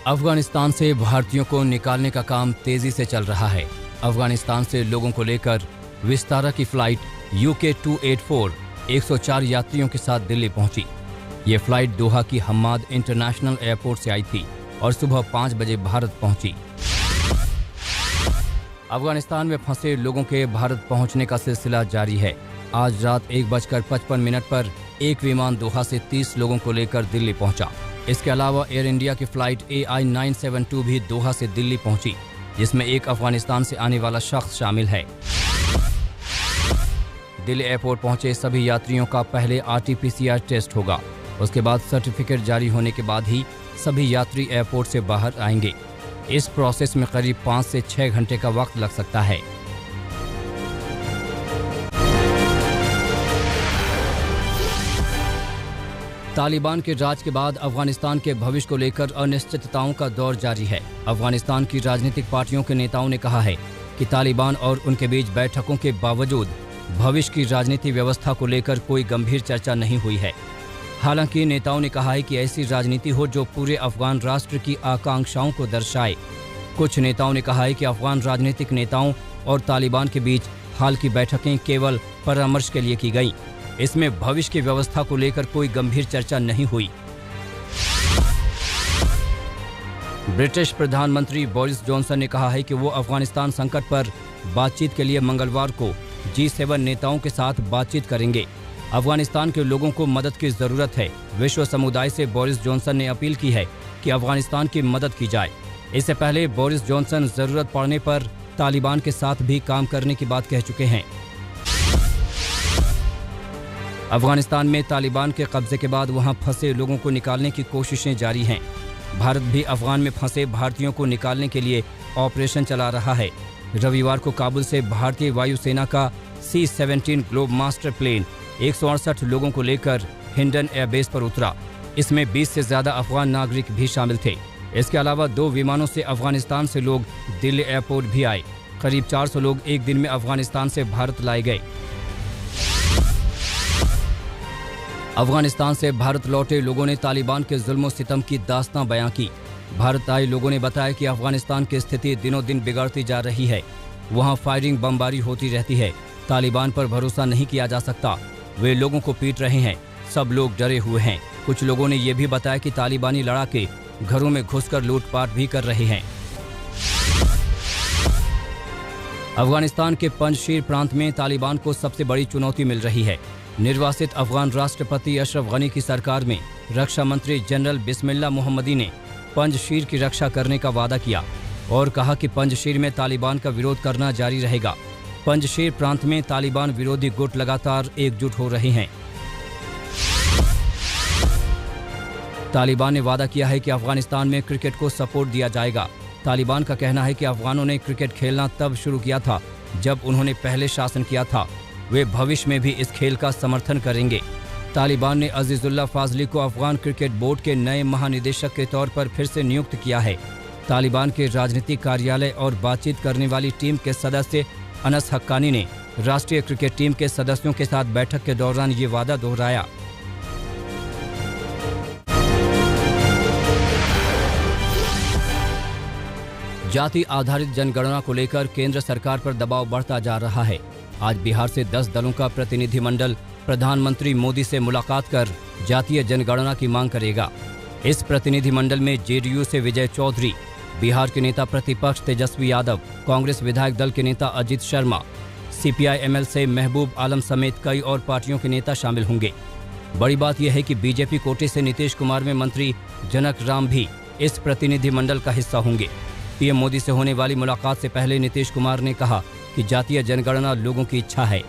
अफगानिस्तान से भारतीयों को निकालने का काम तेजी से चल रहा है। अफगानिस्तान से लोगों को लेकर विस्तारा की फ्लाइट UK 284 104 यात्रियों के साथ दिल्ली पहुंची। ये फ्लाइट दोहा की हम्माद इंटरनेशनल एयरपोर्ट से आई थी और सुबह 5 बजे भारत पहुंची। अफगानिस्तान में फंसे लोगों के भारत पहुंचने का सिलसिला जारी है। आज रात 1:55 पर एक विमान दोहा से 30 लोगों को लेकर दिल्ली पहुंचा। इसके अलावा एयर इंडिया की फ्लाइट AI 972 भी दोहा से दिल्ली पहुंची, जिसमें एक अफगानिस्तान से आने वाला शख्स शामिल है। दिल्ली एयरपोर्ट पहुंचे सभी यात्रियों का पहले RT-PCR टेस्ट होगा। उसके बाद सर्टिफिकेट जारी होने के बाद ही सभी यात्री एयरपोर्ट से बाहर आएंगे। इस प्रोसेस में करीब 5 से 6 घंटे का वक्त लग सकता है। तालिबान के राज के बाद अफगानिस्तान के भविष्य को लेकर अनिश्चितताओं का दौर जारी है। अफगानिस्तान की राजनीतिक पार्टियों के नेताओं ने कहा है कि तालिबान और उनके बीच बैठकों के बावजूद भविष्य की राजनीतिक व्यवस्था को लेकर कोई गंभीर चर्चा नहीं हुई है। हालांकि नेताओं ने कहा है कि ऐसी राजनीति हो जो पूरे अफगान राष्ट्र की आकांक्षाओं को दर्शाए। कुछ नेताओं ने कहा है कि अफगान राजनीतिक नेताओं और तालिबान के बीच हाल की बैठकें केवल परामर्श के लिए की गईं। इसमें भविष्य की व्यवस्था को लेकर कोई गंभीर चर्चा नहीं हुई। ब्रिटिश प्रधानमंत्री बोरिस जॉनसन ने कहा है कि वो अफगानिस्तान संकट पर बातचीत के लिए मंगलवार को G7 नेताओं के साथ बातचीत करेंगे। अफगानिस्तान के लोगों को मदद की जरूरत है। विश्व समुदाय से बोरिस जॉनसन ने अपील की है कि अफगानिस्तान की मदद की जाए। इससे पहले बोरिस जॉनसन जरूरत पड़ने पर तालिबान के साथ भी काम करने की बात कह चुके हैं। अफगानिस्तान में तालिबान के कब्जे के बाद वहां फंसे लोगों को निकालने की कोशिशें जारी हैं। भारत भी अफगान में फंसे भारतीयों को निकालने के लिए ऑपरेशन चला रहा है। रविवार को काबुल से भारतीय वायुसेना का C-17 ग्लोब मास्टर प्लेन 168 लोगों को लेकर हिंडन एयरबेस पर उतरा। इसमें 20 से ज्यादा अफगान नागरिक भी शामिल थे। इसके अलावा 2 विमानों से अफगानिस्तान से लोग दिल्ली एयरपोर्ट भी आए। करीब 400 लोग एक दिन में अफगानिस्तान से भारत लाए गए। अफगानिस्तान से भारत लौटे लोगों ने तालिबान के जुल्म सितम की दास्तां बयां की। भारत आए लोगों ने बताया कि अफगानिस्तान की स्थिति दिनों दिन बिगड़ती जा रही है। वहां फायरिंग बमबारी होती रहती है। तालिबान पर भरोसा नहीं किया जा सकता। वे लोगों को पीट रहे हैं। सब लोग डरे हुए हैं। कुछ लोगों ने यह भी बताया कि तालिबानी लड़ाके घरों में घुसकर लूटपाट भी कर रहे हैं। अफगानिस्तान के पंजशीर प्रांत में तालिबान को सबसे बड़ी चुनौती मिल रही है। निर्वासित अफगान राष्ट्रपति अशरफ गनी की सरकार में रक्षा मंत्री जनरल बिस्मिल्लाह मोहम्मदी ने पंजशीर की रक्षा करने का वादा किया और कहा कि पंजशीर में तालिबान का विरोध करना जारी रहेगा। पंजशीर प्रांत में तालिबान विरोधी गुट लगातार एकजुट हो रहे हैं। तालिबान ने वादा किया है कि अफगानिस्तान में क्रिकेट को सपोर्ट दिया जाएगा। तालिबान का कहना है कि अफगानों ने क्रिकेट खेलना तब शुरू किया था जब उन्होंने पहले शासन किया था। वे भविष्य में भी इस खेल का समर्थन करेंगे। तालिबान ने अजीजुल्लाह फाजली को अफगान क्रिकेट बोर्ड के नए महानिदेशक के तौर पर फिर से नियुक्त किया है। तालिबान के राजनीतिक कार्यालय और बातचीत करने वाली टीम के सदस्य अनस हक्कानी ने राष्ट्रीय क्रिकेट टीम के सदस्यों के साथ बैठक के दौरान ये वादा दोहराया। जाति आधारित जनगणना को लेकर केंद्र सरकार पर दबाव बढ़ता जा रहा है। आज बिहार से 10 दलों का प्रतिनिधिमंडल प्रधानमंत्री मोदी से मुलाकात कर जातीय जनगणना की मांग करेगा। इस प्रतिनिधिमंडल में JDU से विजय चौधरी, बिहार के नेता प्रतिपक्ष तेजस्वी यादव, कांग्रेस विधायक दल के नेता अजित शर्मा, CPI-ML से महबूब आलम समेत कई और पार्टियों के नेता शामिल होंगे। बड़ी बात यह है कि बीजेपी कोटे से नीतीश कुमार में मंत्री जनक राम भी इस प्रतिनिधिमंडल का हिस्सा होंगे। PM मोदी से होने वाली मुलाकात से पहले नीतीश कुमार ने कहा कि जातीय जनगणना लोगों की इच्छा है।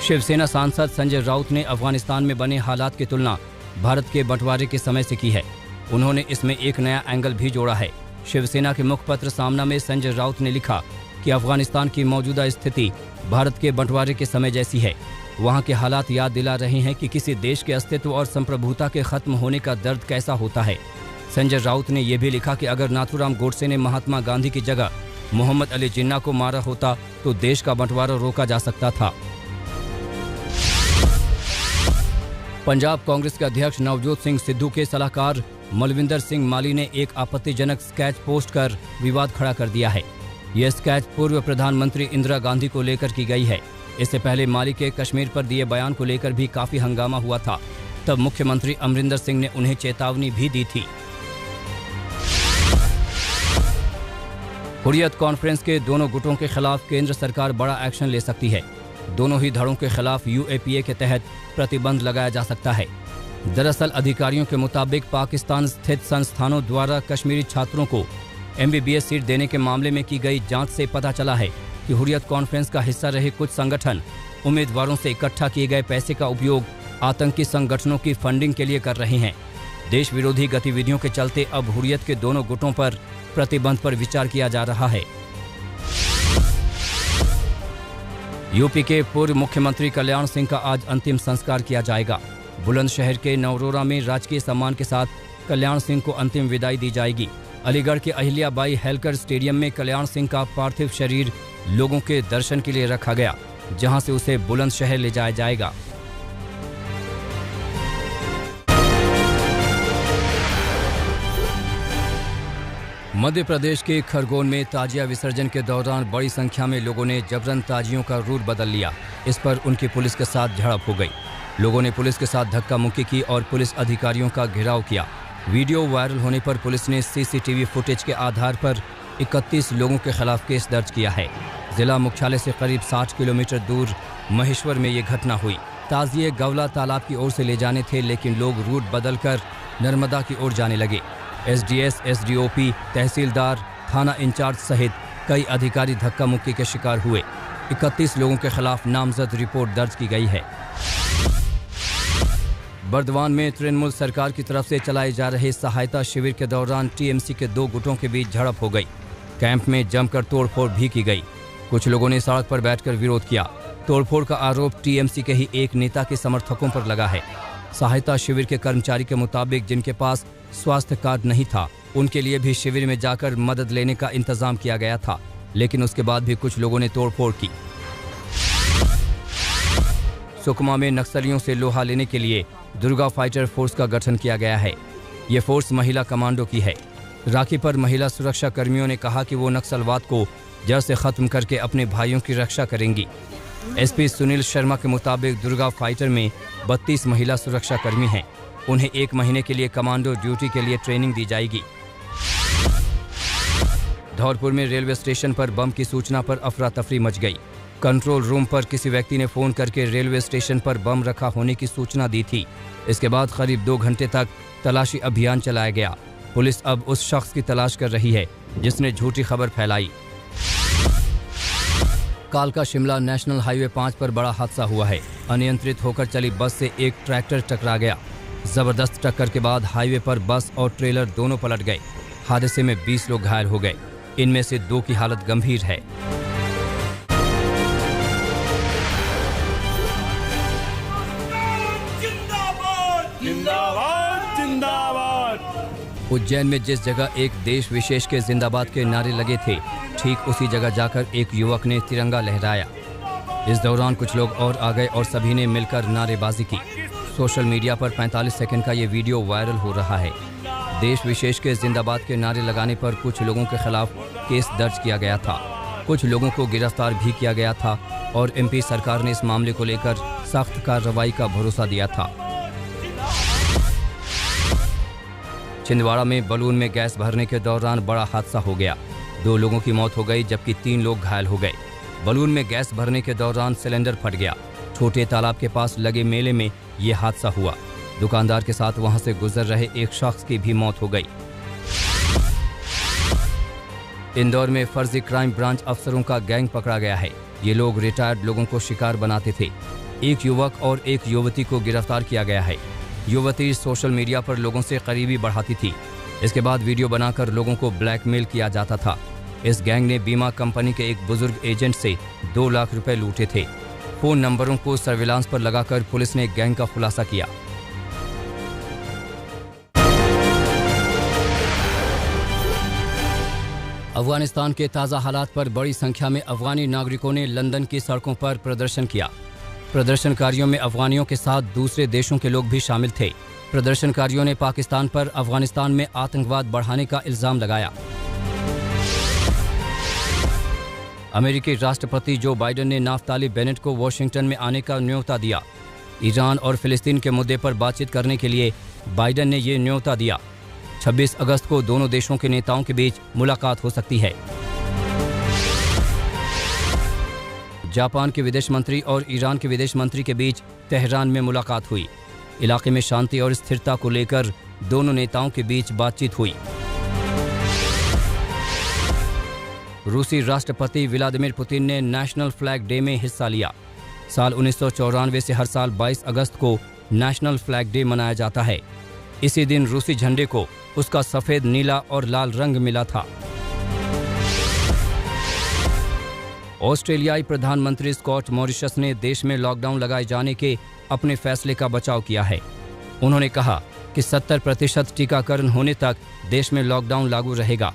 शिवसेना सांसद संजय राउत ने अफगानिस्तान में बने हालात की तुलना भारत के बंटवारे के समय से की है। उन्होंने इसमें एक नया एंगल भी जोड़ा है। शिवसेना के मुखपत्र सामना में संजय राउत ने लिखा कि अफगानिस्तान की मौजूदा स्थिति भारत के बंटवारे के समय जैसी है। वहां के हालात याद दिला रहे हैं कि किसी देश के अस्तित्व और संप्रभुता के खत्म होने का दर्द कैसा होता है। संजय राउत ने यह भी लिखा कि अगर नाथूराम गोडसे ने महात्मा गांधी की जगह मोहम्मद अली जिन्ना को मारा होता तो देश का बंटवारा रोका जा सकता था। पंजाब कांग्रेस के अध्यक्ष नवजोत सिंह सिद्धू के सलाहकार मलविंदर सिंह माली ने एक आपत्तिजनक स्केच पोस्ट कर विवाद खड़ा कर दिया है। यह स्केच पूर्व प्रधानमंत्री इंदिरा गांधी को लेकर की गई है। इससे पहले माली के कश्मीर पर दिए बयान को लेकर भी काफी हंगामा हुआ था। तब मुख्यमंत्री अमरिंदर सिंह ने उन्हें चेतावनी भी दी थी। हुर्रियत कॉन्फ्रेंस के दोनों गुटों के खिलाफ केंद्र सरकार बड़ा एक्शन ले सकती है। दोनों ही धड़ों के खिलाफ UAPA के तहत प्रतिबंध लगाया जा सकता है। दरअसल अधिकारियों के मुताबिक पाकिस्तान स्थित संस्थानों द्वारा कश्मीरी छात्रों को MBBS सीट देने के मामले में की गई जांच से पता चला है कि हुर्रियत कॉन्फ्रेंस का हिस्सा रहे कुछ संगठन उम्मीदवारों से इकट्ठा किए गए पैसे का उपयोग आतंकी संगठनों की फंडिंग के लिए कर रहे हैं। देश विरोधी गतिविधियों के चलते अब हुर्रियत के दोनों गुटों पर प्रतिबंध पर विचार किया जा रहा है। यूपी के पूर्व मुख्यमंत्री कल्याण सिंह का आज अंतिम संस्कार किया जाएगा। बुलंदशहर के नवरोरा में राजकीय सम्मान के साथ कल्याण सिंह को अंतिम विदाई दी जाएगी। अलीगढ़ के अहिल्याबाई हेल्कर स्टेडियम में कल्याण सिंह का पार्थिव शरीर लोगों के दर्शन के लिए रखा गया, जहां से उसे बुलंदशहर ले जाया जाएगा। मध्य प्रदेश के खरगोन में ताजिया विसर्जन के दौरान बड़ी संख्या में लोगों ने जबरन ताजियों का रूट बदल लिया। इस पर उनकी पुलिस के साथ झड़प हो गई। लोगों ने पुलिस के साथ धक्का मुक्की की और पुलिस अधिकारियों का घेराव किया। वीडियो वायरल होने पर पुलिस ने CCTV फुटेज के आधार पर 31 लोगों के खिलाफ केस दर्ज किया है। जिला मुख्यालय से करीब 60 किलोमीटर दूर महेश्वर में ये घटना हुई। ताजिए गवला तालाब की ओर से ले जाने थे, लेकिन लोग रूट बदलकर नर्मदा की ओर जाने लगे। SDS, SDOP, तहसीलदार, थाना इंचार्ज सहित कई अधिकारी धक्का मुक्की के शिकार हुए। 31 लोगों के खिलाफ नामजद रिपोर्ट दर्ज की गई है। बर्दवान में तृणमूल सरकार की तरफ से चलाए जा रहे सहायता शिविर के दौरान TMC के दो गुटों के बीच झड़प हो गई। कैंप में जमकर तोड़फोड़ भी की गई। कुछ लोगों ने सड़क पर बैठकर विरोध किया। तोड़फोड़ का आरोप TMC के ही एक नेता के समर्थकों पर लगा है। सहायता शिविर के कर्मचारी के मुताबिक जिनके पास स्वास्थ्य कार्ड नहीं था, उनके लिए भी शिविर में जाकर मदद लेने का इंतजाम किया गया था, लेकिन उसके बाद भी कुछ लोगों ने तोड़फोड़ की। सुकमा में नक्सलियों से लोहा लेने के लिए दुर्गा फाइटर फोर्स का गठन किया गया है। ये फोर्स महिला कमांडो की है। राखी पर महिला सुरक्षा कर्मियों ने कहा कि वो नक्सलवाद को जड़ से खत्म करके अपने भाइयों की रक्षा करेंगी। SP सुनील शर्मा के मुताबिक दुर्गा फाइटर में 32 महिला सुरक्षा कर्मी हैं। उन्हें 1 महीने के लिए कमांडो ड्यूटी के लिए ट्रेनिंग दी जाएगी। धौलपुर में रेलवे स्टेशन पर बम की सूचना पर अफरा तफरी मच गई। कंट्रोल रूम पर किसी व्यक्ति ने फोन करके रेलवे स्टेशन पर बम रखा होने की सूचना दी थी। इसके बाद करीब 2 घंटे तक तलाशी अभियान चलाया गया। पुलिस अब उस शख्स की तलाश कर रही है जिसने झूठी खबर फैलाई। कालका शिमला नेशनल हाईवे 5 पर बड़ा हादसा हुआ है। अनियंत्रित होकर चली बस से एक ट्रैक्टर टकरा गया। जबरदस्त टक्कर के बाद हाईवे पर बस और ट्रेलर दोनों पलट गए। हादसे में 20 लोग घायल हो गए। इनमें से 2 की हालत गंभीर है। उज्जैन में जिस जगह एक देश विशेष के जिंदाबाद के नारे लगे थे, ठीक उसी जगह जाकर एक युवक ने तिरंगा लहराया। इस दौरान कुछ लोग और आ गए और सभी ने मिलकर नारेबाजी की। सोशल मीडिया पर 45 सेकंड का ये वीडियो वायरल हो रहा है। देश विशेष के जिंदाबाद के नारे लगाने पर कुछ लोगों के खिलाफ केस दर्ज किया गया था। कुछ लोगों को गिरफ्तार भी किया गया था और MP सरकार ने इस मामले को लेकर सख्त कार्रवाई का भरोसा दिया था। छिंदवाड़ा में बलून में गैस भरने के दौरान बड़ा हादसा हो गया। 2 लोगों की मौत हो गई जबकि 3 लोग घायल हो गए। बलून में गैस भरने के दौरान सिलेंडर फट गया। छोटे तालाब के पास लगे मेले में ये हादसा हुआ। दुकानदार के साथ वहां से गुजर रहे एक शख्स की भी मौत हो गई। इंदौर में फर्जी क्राइम ब्रांच अफसरों का गैंग पकड़ा गया है। ये लोग रिटायर्ड लोगों को शिकार बनाते थे। एक युवक और एक युवती को गिरफ्तार किया गया है। युवती सोशल मीडिया पर लोगों से करीबी बढ़ाती थी। इसके बाद वीडियो बनाकर लोगों को ब्लैकमेल किया जाता था। इस गैंग ने बीमा कंपनी के एक बुजुर्ग एजेंट से 2 लाख रुपए लूटे थे। फोन नंबरों को सर्विलांस पर लगाकर पुलिस ने गैंग का खुलासा किया। अफगानिस्तान के ताज़ा हालात पर बड़ी संख्या में अफगानी नागरिकों ने लंदन की सड़कों पर प्रदर्शन किया। प्रदर्शनकारियों में अफगानियों के साथ दूसरे देशों के लोग भी शामिल थे। प्रदर्शनकारियों ने पाकिस्तान पर अफगानिस्तान में आतंकवाद बढ़ाने का इल्जाम लगाया। अमेरिकी राष्ट्रपति जो बाइडेन ने नाफ्ताली बेनेट को वॉशिंगटन में आने का न्योता दिया। ईरान और फिलिस्तीन के मुद्दे पर बातचीत करने के लिए बाइडेन ने ये न्योता दिया। 26 अगस्त को दोनों देशों के नेताओं के बीच मुलाकात हो सकती है। जापान के विदेश मंत्री और ईरान के विदेश मंत्री के बीच तेहरान में मुलाकात हुई। इलाके में शांति और स्थिरता को लेकर दोनों नेताओं के बीच बातचीत हुई। रूसी राष्ट्रपति व्लादिमीर पुतिन ने नेशनल फ्लैग डे में हिस्सा लिया। साल 1994 से हर साल 22 अगस्त को नेशनल फ्लैग डे मनाया जाता है। इसी दिन रूसी झंडे को उसका सफेद, नीला और लाल रंग मिला था। ऑस्ट्रेलियाई प्रधानमंत्री स्कॉट मॉरिशस ने देश में लॉकडाउन लगाए जाने के अपने फैसले का बचाव किया है। उन्होंने कहा कि 70% टीकाकरण होने तक देश में लॉकडाउन लागू रहेगा।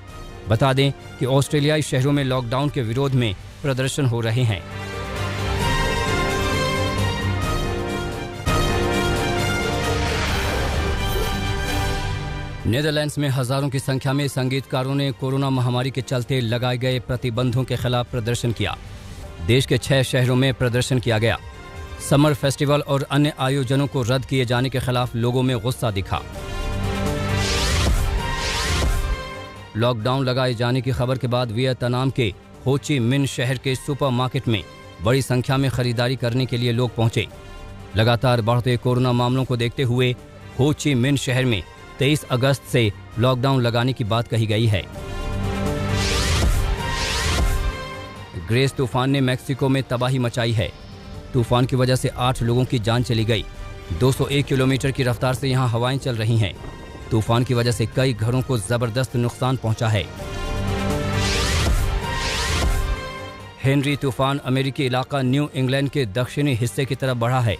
बता दें कि ऑस्ट्रेलियाई शहरों में लॉकडाउन के विरोध में प्रदर्शन हो रहे हैं। नीदरलैंड्स में हजारों की संख्या में संगीतकारों ने कोरोना महामारी के चलते लगाए गए प्रतिबंधों के खिलाफ प्रदर्शन किया। देश के 6 शहरों में प्रदर्शन किया गया। समर फेस्टिवल और अन्य आयोजनों को रद्द किए जाने के खिलाफ लोगों में गुस्सा दिखा। लॉकडाउन लगाए जाने की खबर के बाद वियतनाम के हो ची मिन शहर के सुपरमार्केट में बड़ी संख्या में खरीदारी करने के लिए लोग पहुंचे। लगातार बढ़ते कोरोना मामलों को देखते हुए हो ची मिन शहर में 23 अगस्त से लॉकडाउन लगाने की बात कही गई है। ग्रेस तूफान ने मैक्सिको में तबाही मचाई है। तूफान की वजह से 8 लोगों की जान चली गई। 201 किलोमीटर की रफ्तार से यहां हवाएं चल रही हैं। तूफान की वजह से कई घरों को जबरदस्त नुकसान पहुंचा है। हेनरी तूफान अमेरिकी इलाका न्यू इंग्लैंड के दक्षिणी हिस्से की तरफ बढ़ा है।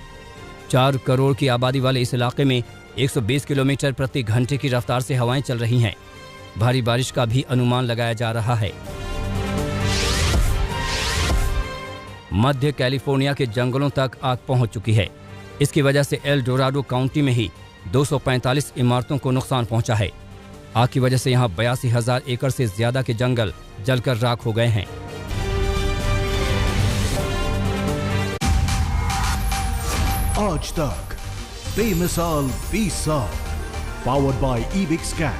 4 करोड़ की आबादी वाले इस इलाके में 120 किलोमीटर प्रति घंटे की रफ्तार से हवाएं चल रही हैं। भारी बारिश का भी अनुमान लगाया जा रहा है। मध्य कैलिफोर्निया के जंगलों तक आग पहुंच चुकी है। इसकी वजह से एल डोराडो काउंटी में ही 245 इमारतों को नुकसान पहुंचा है। आग की वजह से यहां 82,000 एकड़ से ज्यादा के जंगल जलकर राख हो गए हैं। आज तक बेमिसाल 20 साल, पावर्ड बाय ईबिक्स कैश।